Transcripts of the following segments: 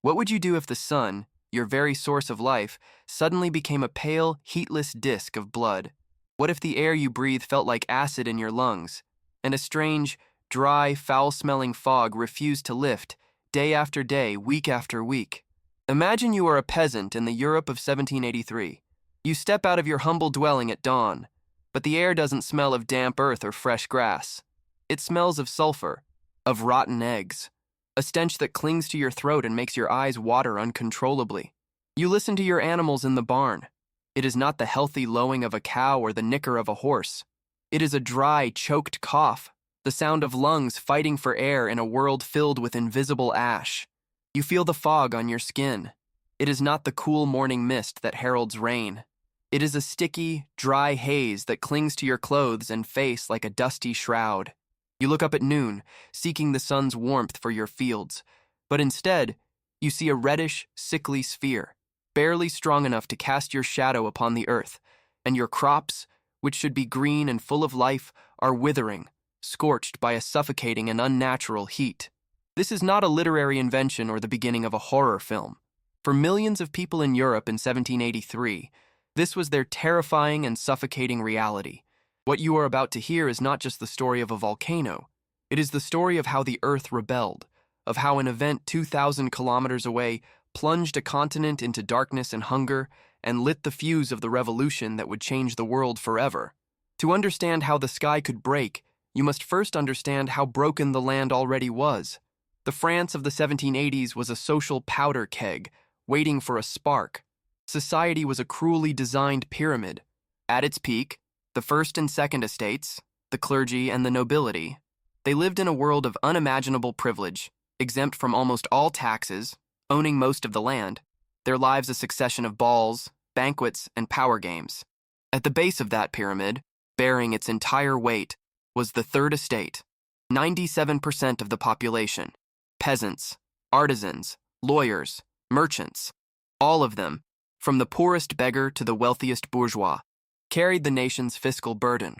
What would you do if the sun, your very source of life, suddenly became a pale, heatless disk of blood? What if the air you breathe felt like acid in your lungs, and a strange, dry, foul-smelling fog refused to lift, day after day, week after week? Imagine you are a peasant in the Europe of 1783. You step out of your humble dwelling at dawn, but the air doesn't smell of damp earth or fresh grass. It smells of sulfur, of rotten eggs, a stench that clings to your throat and makes your eyes water uncontrollably. You listen to your animals in the barn. It is not the healthy lowing of a cow or the nicker of a horse. It is a dry, choked cough, the sound of lungs fighting for air in a world filled with invisible ash. You feel the fog on your skin. It is not the cool morning mist that heralds rain. It is a sticky, dry haze that clings to your clothes and face like a dusty shroud. You look up at noon, seeking the sun's warmth for your fields, but instead, you see a reddish, sickly sphere, barely strong enough to cast your shadow upon the earth, and your crops, which should be green and full of life, are withering, scorched by a suffocating and unnatural heat. This is not a literary invention or the beginning of a horror film. For millions of people in Europe in 1783, this was their terrifying and suffocating reality. What you are about to hear is not just the story of a volcano. It is the story of how the Earth rebelled, of how an event 2,000 kilometers away plunged a continent into darkness and hunger and lit the fuse of the revolution that would change the world forever. To understand how the sky could break, you must first understand how broken the land already was. The France of the 1780s was a social powder keg, waiting for a spark. Society was a cruelly designed pyramid. At its peak, the first and second estates, the clergy and the nobility, they lived in a world of unimaginable privilege, exempt from almost all taxes, owning most of the land, their lives a succession of balls, banquets, and power games. At the base of that pyramid, bearing its entire weight, was the third estate, 97% of the population, peasants, artisans, lawyers, merchants, all of them, from the poorest beggar to the wealthiest bourgeois, carried the nation's fiscal burden.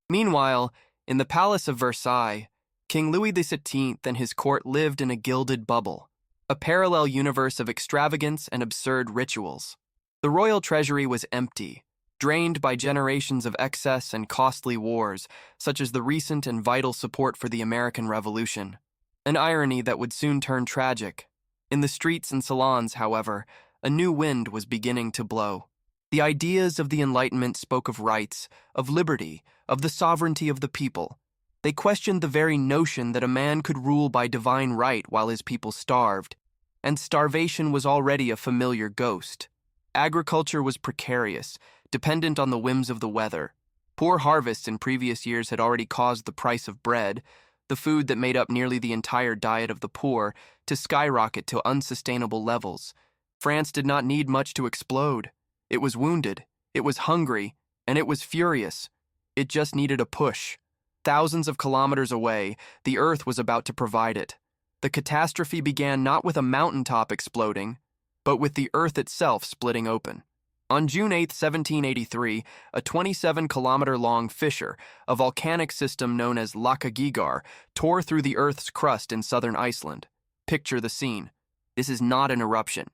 Meanwhile, in the Palace of Versailles, King Louis XVII and his court lived in a gilded bubble, a parallel universe of extravagance and absurd rituals. The royal treasury was empty, drained by generations of excess and costly wars, such as the recent and vital support for the American Revolution, an irony that would soon turn tragic. In the streets and salons, however, a new wind was beginning to blow. The ideas of the Enlightenment spoke of rights, of liberty, of the sovereignty of the people. They questioned the very notion that a man could rule by divine right while his people starved, and starvation was already a familiar ghost. Agriculture was precarious, dependent on the whims of the weather. Poor harvests in previous years had already caused the price of bread, the food that made up nearly the entire diet of the poor, to skyrocket to unsustainable levels. France did not need much to explode. It was wounded, it was hungry, and it was furious. It just needed a push. Thousands of kilometers away, the Earth was about to provide it. The catastrophe began not with a mountaintop exploding, but with the Earth itself splitting open. On June 8, 1783, a 27-kilometer-long fissure, a volcanic system known as Lakagigar, tore through the Earth's crust in southern Iceland. Picture the scene. This is not an eruption.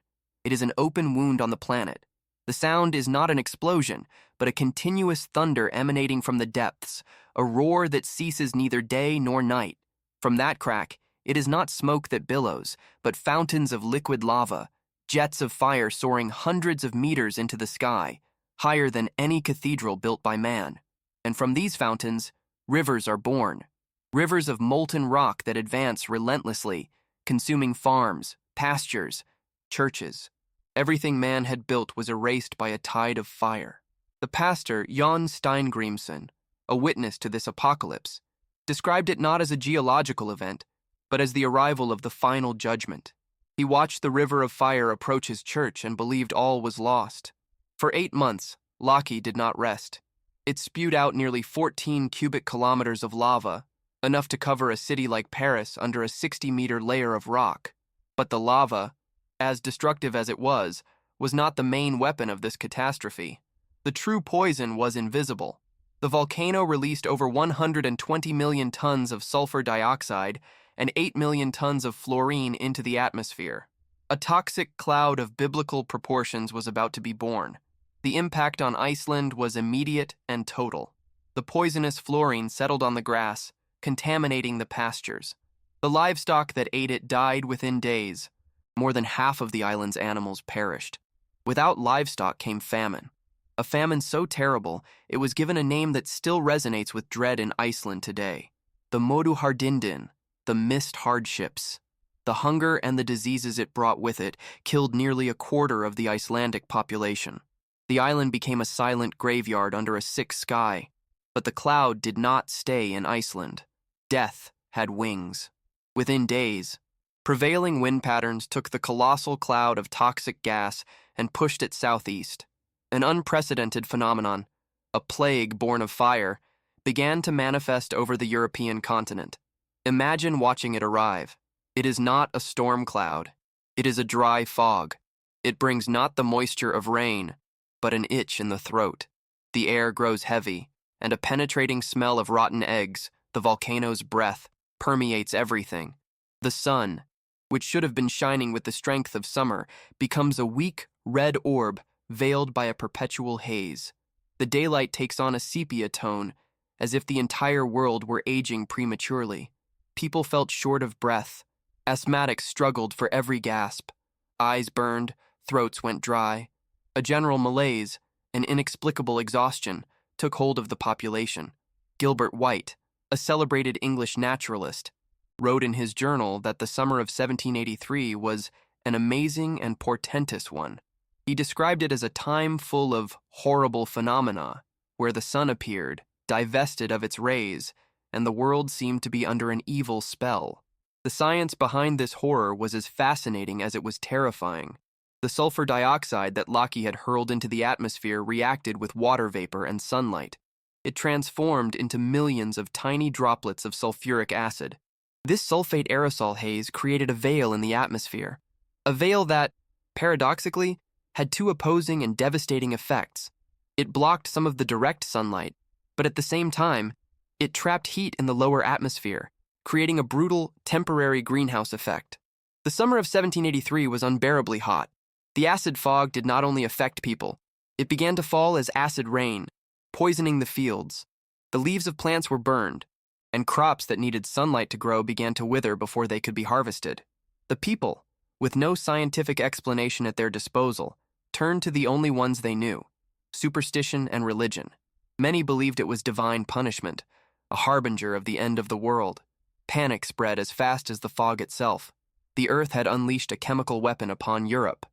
It is an open wound on the planet. The sound is not an explosion, but a continuous thunder emanating from the depths, a roar that ceases neither day nor night. From that crack, it is not smoke that billows, but fountains of liquid lava, jets of fire soaring hundreds of meters into the sky, higher than any cathedral built by man. And from these fountains, rivers are born. Rivers of molten rock that advance relentlessly, consuming farms, pastures, churches. Everything man had built was erased by a tide of fire. The pastor, Jan Steingrimsson, a witness to this apocalypse, described it not as a geological event, but as the arrival of the final judgment. He watched the river of fire approach his church and believed all was lost. For 8 months, Laki did not rest. It spewed out nearly 14 cubic kilometers of lava, enough to cover a city like Paris under a 60-meter layer of rock. But the lava, as destructive as it was not the main weapon of this catastrophe. The true poison was invisible. The volcano released over 120 million tons of sulfur dioxide and 8 million tons of fluorine into the atmosphere. A toxic cloud of biblical proportions was about to be born. The impact on Iceland was immediate and total. The poisonous fluorine settled on the grass, contaminating the pastures. The livestock that ate it died within days. More than half of the island's animals perished. Without livestock came famine. A famine so terrible, it was given a name that still resonates with dread in Iceland today. The Moduhardindin, the mist hardships. The hunger and the diseases it brought with it killed nearly a quarter of the Icelandic population. The island became a silent graveyard under a sick sky. But the cloud did not stay in Iceland. Death had wings. Within days, prevailing wind patterns took the colossal cloud of toxic gas and pushed it southeast. An unprecedented phenomenon, a plague born of fire, began to manifest over the European continent. Imagine watching it arrive. It is not a storm cloud. It is a dry fog. It brings not the moisture of rain, but an itch in the throat. The air grows heavy, and a penetrating smell of rotten eggs, the volcano's breath, permeates everything. The sun, which should have been shining with the strength of summer, becomes a weak, red orb veiled by a perpetual haze. The daylight takes on a sepia tone, as if the entire world were aging prematurely. People felt short of breath. Asthmatics struggled for every gasp. Eyes burned, throats went dry. A general malaise, an inexplicable exhaustion, took hold of the population. Gilbert White, a celebrated English naturalist, wrote in his journal that the summer of 1783 was an amazing and portentous one. He described it as a time full of horrible phenomena, where the sun appeared, divested of its rays, and the world seemed to be under an evil spell. The science behind this horror was as fascinating as it was terrifying. The sulfur dioxide that Locke had hurled into the atmosphere reacted with water vapor and sunlight. It transformed into millions of tiny droplets of sulfuric acid. This sulfate aerosol haze created a veil in the atmosphere, a veil that, paradoxically, had two opposing and devastating effects. It blocked some of the direct sunlight, but at the same time, it trapped heat in the lower atmosphere, creating a brutal, temporary greenhouse effect. The summer of 1783 was unbearably hot. The acid fog did not only affect people, it began to fall as acid rain, poisoning the fields. The leaves of plants were burned, and crops that needed sunlight to grow began to wither before they could be harvested. The people, with no scientific explanation at their disposal, turned to the only ones they knew: superstition and religion. Many believed it was divine punishment, a harbinger of the end of the world. Panic spread as fast as the fog itself. The earth had unleashed a chemical weapon upon Europe,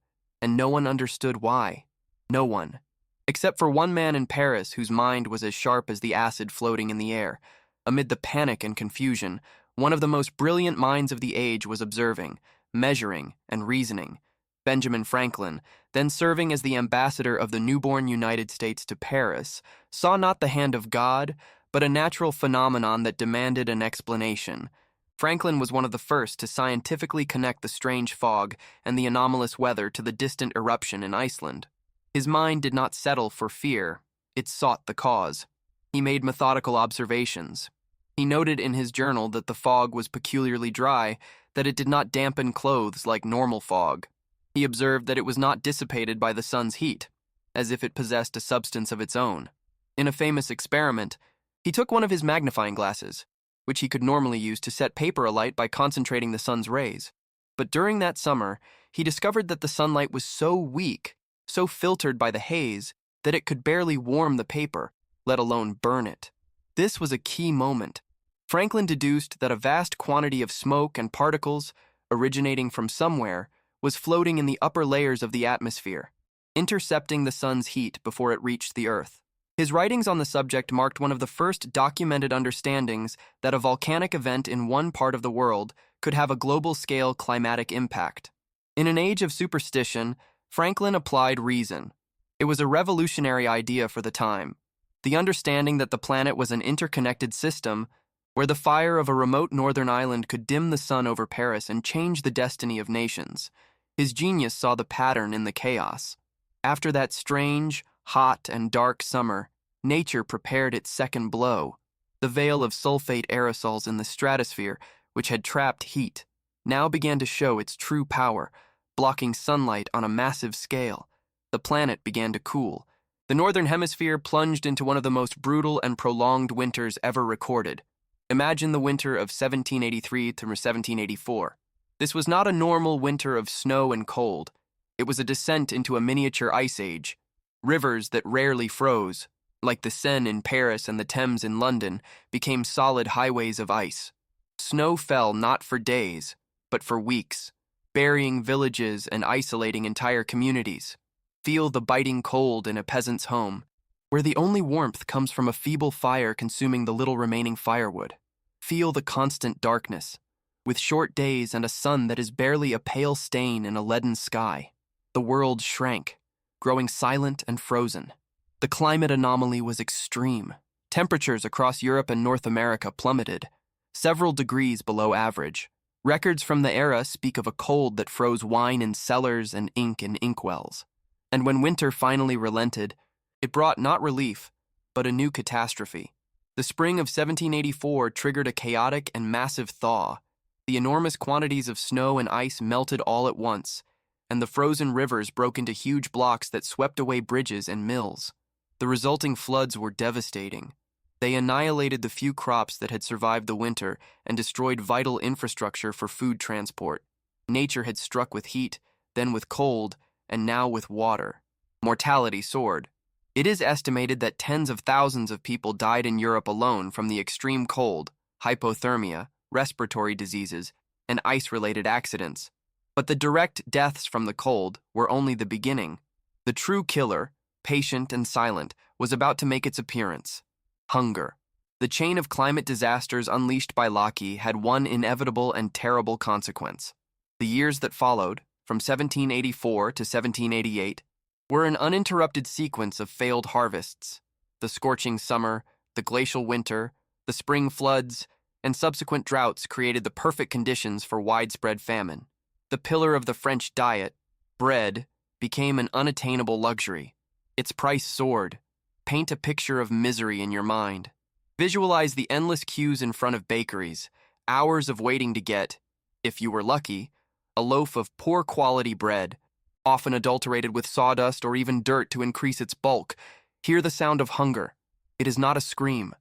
and no one understood why. No one. Except for one man in Paris whose mind was as sharp as the acid floating in the air. Amid the panic and confusion, one of the most brilliant minds of the age was observing, measuring, and reasoning. Benjamin Franklin, then serving as the ambassador of the newborn United States to Paris, saw not the hand of God, but a natural phenomenon that demanded an explanation. Franklin was one of the first to scientifically connect the strange fog and the anomalous weather to the distant eruption in Iceland. His mind did not settle for fear, it sought the cause. He made methodical observations. He noted in his journal that the fog was peculiarly dry, that it did not dampen clothes like normal fog. He observed that it was not dissipated by the sun's heat, as if it possessed a substance of its own. In a famous experiment, he took one of his magnifying glasses, which he could normally use to set paper alight by concentrating the sun's rays. But during that summer, he discovered that the sunlight was so weak, so filtered by the haze, that it could barely warm the paper, let alone burn it. This was a key moment. Franklin deduced that a vast quantity of smoke and particles, originating from somewhere, was floating in the upper layers of the atmosphere, intercepting the sun's heat before it reached the earth. His writings on the subject marked one of the first documented understandings that a volcanic event in one part of the world could have a global-scale climatic impact. In an age of superstition, Franklin applied reason. It was a revolutionary idea for the time. The understanding that the planet was an interconnected system where the fire of a remote northern island could dim the sun over Paris and change the destiny of nations. His genius saw the pattern in the chaos. After that strange, hot, and dark summer, nature prepared its second blow. The veil of sulfate aerosols in the stratosphere, which had trapped heat, now began to show its true power, blocking sunlight on a massive scale. The planet began to cool. The northern hemisphere plunged into one of the most brutal and prolonged winters ever recorded. Imagine the winter of 1783 to 1784. This was not a normal winter of snow and cold. It was a descent into a miniature ice age. Rivers that rarely froze, like the Seine in Paris and the Thames in London, became solid highways of ice. Snow fell not for days, but for weeks, burying villages and isolating entire communities. Feel the biting cold in a peasant's home, where the only warmth comes from a feeble fire consuming the little remaining firewood. Feel the constant darkness, with short days and a sun that is barely a pale stain in a leaden sky. The world shrank, growing silent and frozen. The climate anomaly was extreme. Temperatures across Europe and North America plummeted, several degrees below average. Records from the era speak of a cold that froze wine in cellars and ink in inkwells. And when winter finally relented, it brought not relief, but a new catastrophe. The spring of 1784 triggered a chaotic and massive thaw. The enormous quantities of snow and ice melted all at once, and the frozen rivers broke into huge blocks that swept away bridges and mills. The resulting floods were devastating. They annihilated the few crops that had survived the winter and destroyed vital infrastructure for food transport. Nature had struck with heat, then with cold, and now with water. Mortality soared. It is estimated that tens of thousands of people died in Europe alone from the extreme cold, hypothermia, respiratory diseases, and ice-related accidents. But the direct deaths from the cold were only the beginning. The true killer, patient and silent, was about to make its appearance. Hunger. The chain of climate disasters unleashed by Laki had one inevitable and terrible consequence. The years that followed, from 1784 to 1788, were an uninterrupted sequence of failed harvests. The scorching summer, the glacial winter, the spring floods, and subsequent droughts created the perfect conditions for widespread famine. The pillar of the French diet, bread, became an unattainable luxury. Its price soared. Paint a picture of misery in your mind. Visualize the endless queues in front of bakeries, hours of waiting to get, if you were lucky, a loaf of poor quality bread, often adulterated with sawdust or even dirt to increase its bulk. Hear the sound of hunger. It is not a scream.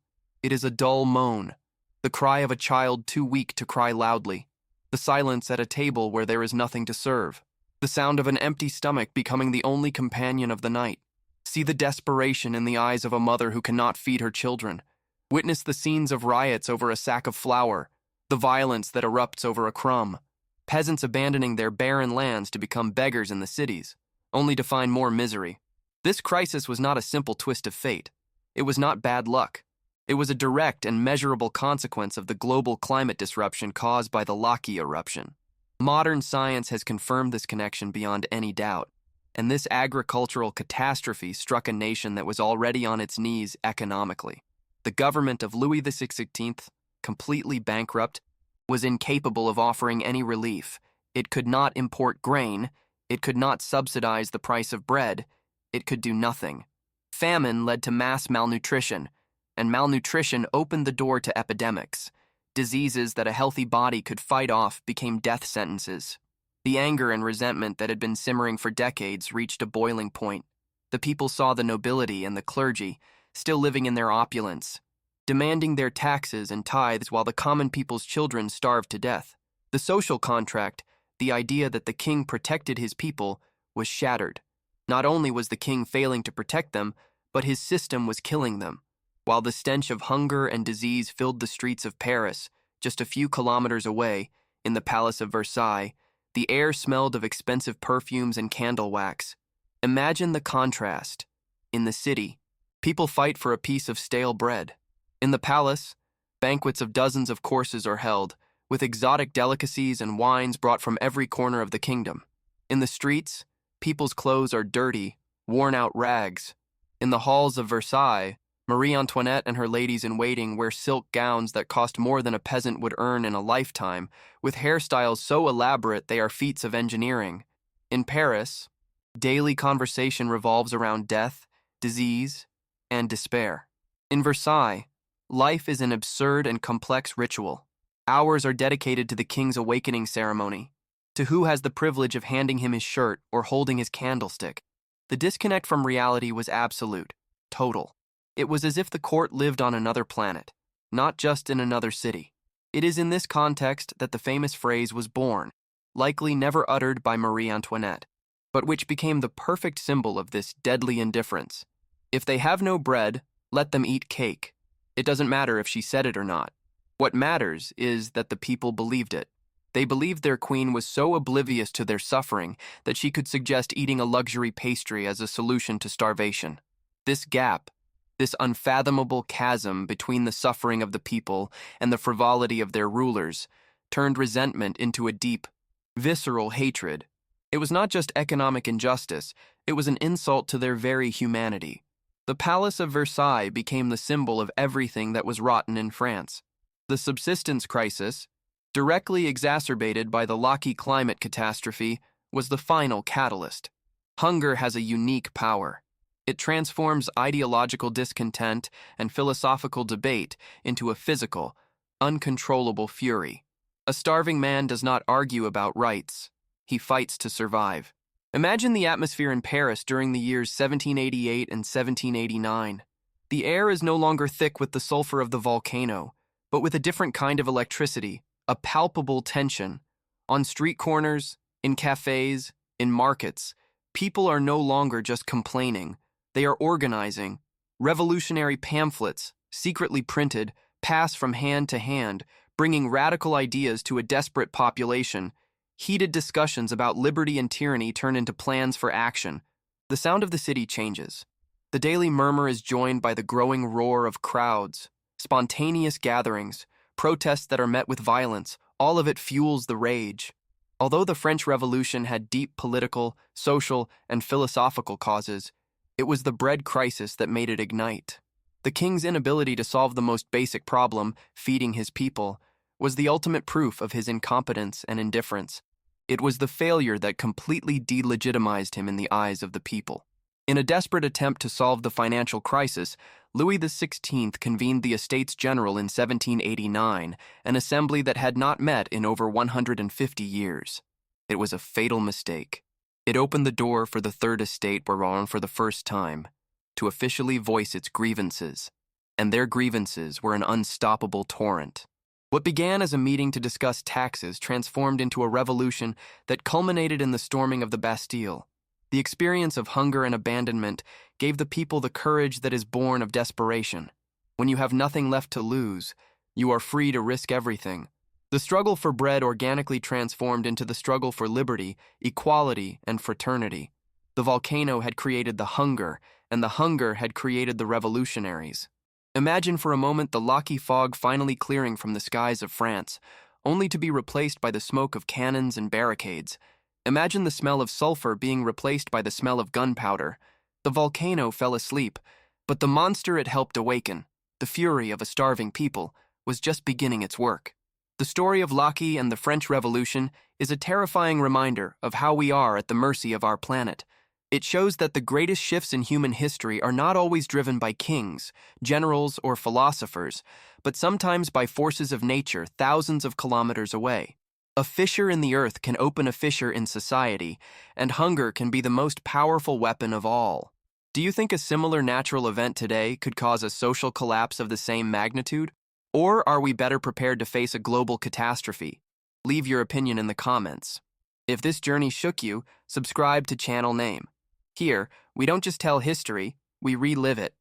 It is a dull moan, the cry of a child too weak to cry loudly, the silence at a table where there is nothing to serve, the sound of an empty stomach becoming the only companion of the night. See the desperation in the eyes of a mother who cannot feed her children. Witness the scenes of riots over a sack of flour, the violence that erupts over a crumb. Peasants abandoning their barren lands to become beggars in the cities, only to find more misery. This crisis was not a simple twist of fate. It was not bad luck. It was a direct and measurable consequence of the global climate disruption caused by the Laki eruption. Modern science has confirmed this connection beyond any doubt, and this agricultural catastrophe struck a nation that was already on its knees economically. The government of Louis XVI, completely bankrupt, was incapable of offering any relief. It could not import grain. It could not subsidize the price of bread. It could do nothing. Famine led to mass malnutrition, and malnutrition opened the door to epidemics. Diseases that a healthy body could fight off became death sentences. The anger and resentment that had been simmering for decades reached a boiling point. The people saw the nobility and the clergy, still living in their opulence, demanding their taxes and tithes while the common people's children starved to death. The social contract, the idea that the king protected his people, was shattered. Not only was the king failing to protect them, but his system was killing them. While the stench of hunger and disease filled the streets of Paris, just a few kilometers away, in the Palace of Versailles, the air smelled of expensive perfumes and candle wax. Imagine the contrast. In the city, people fight for a piece of stale bread. In the palace, banquets of dozens of courses are held, with exotic delicacies and wines brought from every corner of the kingdom. In the streets, people's clothes are dirty, worn-out rags. In the halls of Versailles, Marie Antoinette and her ladies-in-waiting wear silk gowns that cost more than a peasant would earn in a lifetime, with hairstyles so elaborate they are feats of engineering. In Paris, daily conversation revolves around death, disease, and despair. In Versailles, life is an absurd and complex ritual. Hours are dedicated to the king's awakening ceremony. to who has the privilege of handing him his shirt or holding his candlestick. The disconnect from reality was absolute, total. It was as if the court lived on another planet, not just in another city. It is in this context that the famous phrase was born, likely never uttered by Marie Antoinette, but which became the perfect symbol of this deadly indifference. If they have no bread, let them eat cake. It doesn't matter if she said it or not. What matters is that the people believed it. They believed their queen was so oblivious to their suffering that she could suggest eating a luxury pastry as a solution to starvation. This gap, this unfathomable chasm between the suffering of the people and the frivolity of their rulers, turned resentment into a deep, visceral hatred. It was not just economic injustice, it was an insult to their very humanity. The Palace of Versailles became the symbol of everything that was rotten in France. The subsistence crisis, directly exacerbated by the Lockie climate catastrophe, was the final catalyst. Hunger has a unique power. It transforms ideological discontent and philosophical debate into a physical, uncontrollable fury. A starving man does not argue about rights. He fights to survive. Imagine the atmosphere in Paris during the years 1788 and 1789. The air is no longer thick with the sulfur of the volcano, but with a different kind of electricity, a palpable tension. On street corners, in cafes, in markets, people are no longer just complaining. They are organizing. Revolutionary pamphlets, secretly printed, pass from hand to hand, bringing radical ideas to a desperate population. Heated discussions about liberty and tyranny turn into plans for action. The sound of the city changes. The daily murmur is joined by the growing roar of crowds, spontaneous gatherings, protests that are met with violence. All of it fuels the rage. Although the French Revolution had deep political, social, and philosophical causes, it was the bread crisis that made it ignite. The king's inability to solve the most basic problem, feeding his people, was the ultimate proof of his incompetence and indifference. It was the failure that completely delegitimized him in the eyes of the people. In a desperate attempt to solve the financial crisis, Louis XVI convened the Estates General in 1789, an assembly that had not met in over 150 years. It was a fatal mistake. It opened the door for the Third Estate Baron for the first time to officially voice its grievances, and their grievances were an unstoppable torrent. What began as a meeting to discuss taxes transformed into a revolution that culminated in the storming of the Bastille. The experience of hunger and abandonment gave the people the courage that is born of desperation. When you have nothing left to lose, you are free to risk everything. The struggle for bread organically transformed into the struggle for liberty, equality, and fraternity. The volcano had created the hunger, and the hunger had created the revolutionaries. Imagine for a moment the Lockie fog finally clearing from the skies of France, only to be replaced by the smoke of cannons and barricades. Imagine the smell of sulfur being replaced by the smell of gunpowder. The volcano fell asleep, but the monster it helped awaken, the fury of a starving people, was just beginning its work. The story of Lockie and the French Revolution is a terrifying reminder of how we are at the mercy of our planet. It shows that the greatest shifts in human history are not always driven by kings, generals, or philosophers, but sometimes by forces of nature thousands of kilometers away. A fissure in the earth can open a fissure in society, and hunger can be the most powerful weapon of all. Do you think a similar natural event today could cause a social collapse of the same magnitude? Or are we better prepared to face a global catastrophe? Leave your opinion in the comments. If this journey shook you, subscribe to channel name. Here, we don't just tell history, we relive it.